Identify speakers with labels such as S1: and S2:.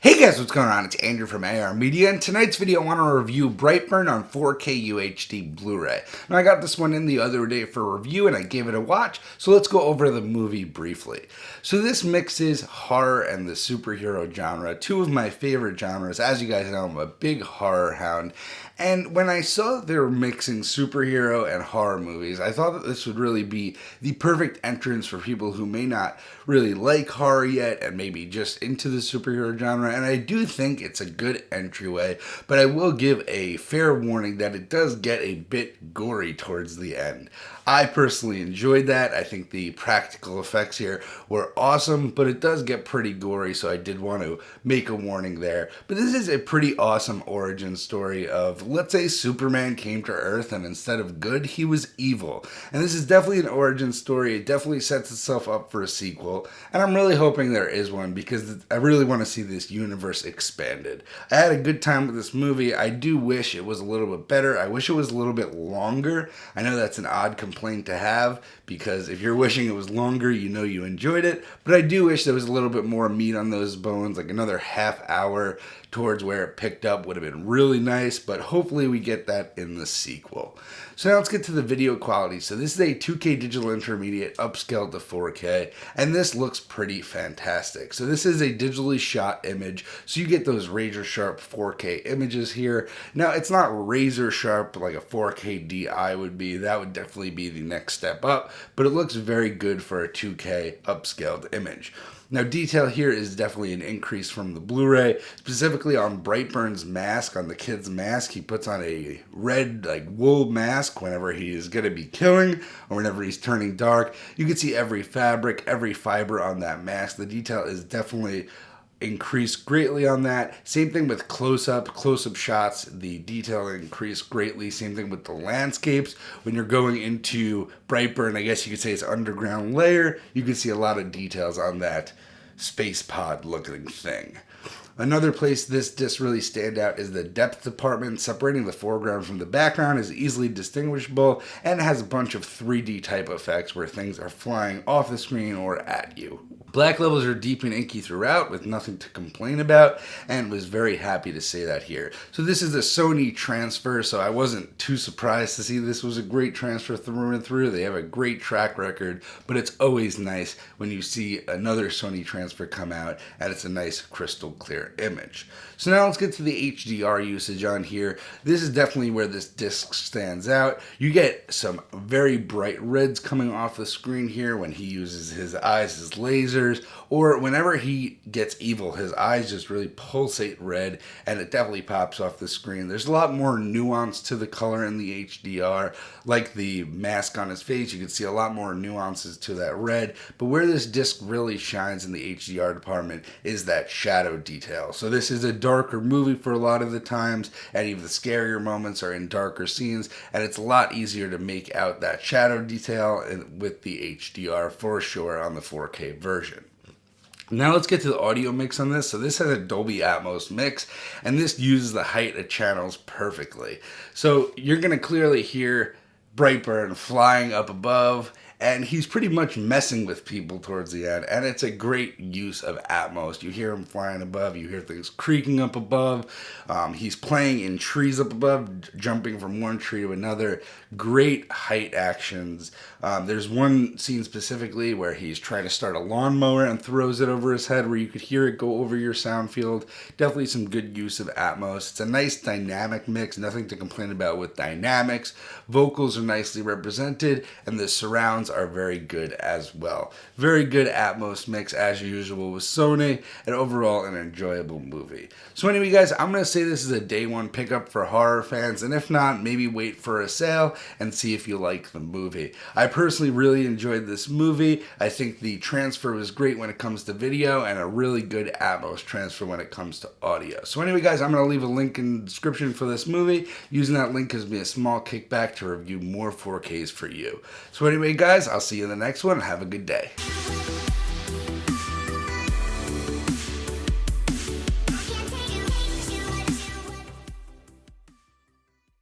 S1: Hey guys, what's going on? It's Andrew from AR Media, and tonight's video I want to review Brightburn on 4K UHD Blu-ray. Now I got this one in the other day for review and I gave it a watch, so let's go over the movie briefly. So this mixes horror and the superhero genre, two of my favorite genres. As you guys know, I'm a big horror hound, and when I saw they were mixing superhero and horror movies, I thought that this would really be the perfect entrance for people who may not really like horror yet and maybe just into the superhero genre. And I do think it's a good entryway, but I will give a fair warning that it does get a bit gory towards the end. I personally enjoyed that. I think the practical effects here were awesome, but it does get pretty gory, so I did want to make a warning there. But this is a pretty awesome origin story of, let's say Superman came to Earth and instead of good, he was evil. And this is definitely an origin story. It definitely sets itself up for a sequel, and I'm really hoping there is one because I really want to see this universe expanded. I had a good time with this movie. I do wish it was a little bit better. I wish it was a little bit longer. I know that's an odd complaint to have because if you're wishing it was longer, you know you enjoyed it, but I do wish there was a little bit more meat on those bones, like another half hour towards where it picked up would have been really nice, but hopefully we get that in the sequel. So now let's get to the video quality. So this is a 2K digital intermediate upscaled to 4K, and this looks pretty fantastic. So this is a digitally shot image, so you get those razor sharp 4K images here. Now it's not razor sharp like a 4K DI would be. That would definitely be the next step up, but it looks very good for a 2K upscaled image. Now detail here is definitely an increase from the Blu-ray, specifically on Brightburn's mask, on the kid's mask. He puts on a red like wool mask whenever he is going to be killing or whenever he's turning dark. You can see every fabric, every fiber on that mask. The detail is definitely increased greatly on that. Same thing with close-up shots, the detail increased greatly. Same thing with the landscapes. When you're going into Brightburn, I guess you could say it's underground layer, you can see a lot of details on that space pod looking thing. Another place this disc really stand out is the depth department. Separating the foreground from the background is easily distinguishable, and it has a bunch of 3D type effects where things are flying off the screen or at you. Black levels are deep and inky throughout with nothing to complain about, and was very happy to say that here. So this is a Sony transfer, so I wasn't too surprised to see this was a great transfer through and through. They have a great track record, but it's always nice when you see another Sony transfer come out and it's a nice crystal clear image. So now let's get to the HDR usage on here. This is definitely where this disc stands out. You get some very bright reds coming off the screen here when he uses his eyes as lasers, or whenever he gets evil, his eyes just really pulsate red, and it definitely pops off the screen. There's a lot more nuance to the color in the HDR, like the mask on his face. You can see a lot more nuances to that red, but where this disc really shines in the HDR department is that shadow detail. So this is a darker movie for a lot of the times, and even the scarier moments are in darker scenes, and it's a lot easier to make out that shadow detail with the HDR for sure on the 4K version. Now let's get to the audio mix on this. So this has a Dolby Atmos mix, and this uses the height of channels perfectly. So you're going to clearly hear Brightburn flying up above, and he's pretty much messing with people towards the end, and it's a great use of Atmos. You hear him flying above, you hear things creaking up above, he's playing in trees up above, jumping from one tree to another. Great height actions. There's one scene specifically where he's trying to start a lawnmower and throws it over his head, where you could hear it go over your sound field. Definitely some good use of Atmos. It's a nice dynamic mix, nothing to complain about with dynamics. Vocals are nicely represented, and the surrounds are very good as well. Very good Atmos mix as usual with Sony, and overall an enjoyable movie. So anyway guys, I'm going to say this is a day one pickup for horror fans, and if not, maybe wait for a sale and see if you like the movie. I personally really enjoyed this movie. I think the transfer was great when it comes to video, and a really good Atmos transfer when it comes to audio. So anyway guys, I'm going to leave a link in the description for this movie. Using that link gives me a small kickback to review more 4Ks for you. So anyway guys, I'll see you in the next one. Have a good day.